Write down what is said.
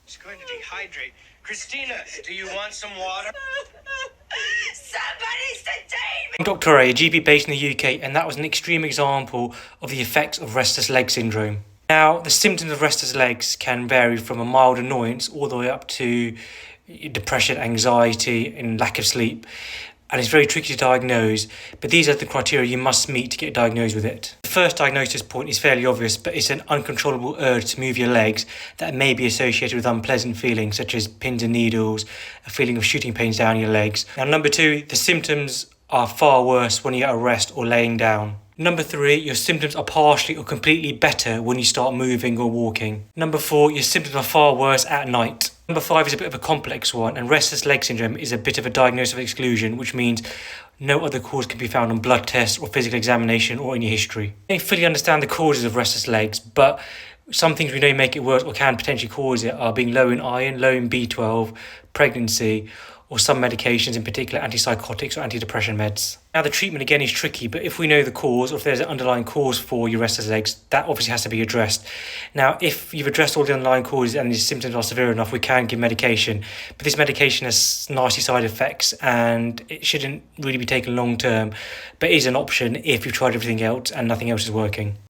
It's going to dehydrate. Christina, do you want some water? Somebody sedate me! I'm Dr. A GP based in the UK, and that was an extreme example of the effects of restless leg syndrome. Now, the symptoms of restless legs can vary from a mild annoyance all the way up to depression, anxiety, and lack of sleep. And it's very tricky to diagnose, but these are the criteria you must meet to get diagnosed with it. The first diagnosis point is fairly obvious, but it's an uncontrollable urge to move your legs that may be associated with unpleasant feelings such as pins and needles, a feeling of shooting pains down your legs. Now, number two, the symptoms are far worse when you're at rest or laying down. Number three, your symptoms are partially or completely better when you start moving or walking. Number four, your symptoms are far worse at night. Number five is a bit of a complex one, and restless leg syndrome is a bit of a diagnosis of exclusion, which means no other cause can be found on blood tests or physical examination or in your history. We don't fully understand the causes of restless legs, but some things we know make it worse or can potentially cause it are being low in iron, low in B12, pregnancy, or some medications, in particular antipsychotics or antidepressant meds. Now, the treatment again is tricky, but if we know the cause or if there's an underlying cause for your restless legs, that obviously has to be addressed. Now, if you've addressed all the underlying causes and the symptoms are severe enough, we can give medication, but this medication has nasty side effects and it shouldn't really be taken long term, but is an option if you've tried everything else and nothing else is working.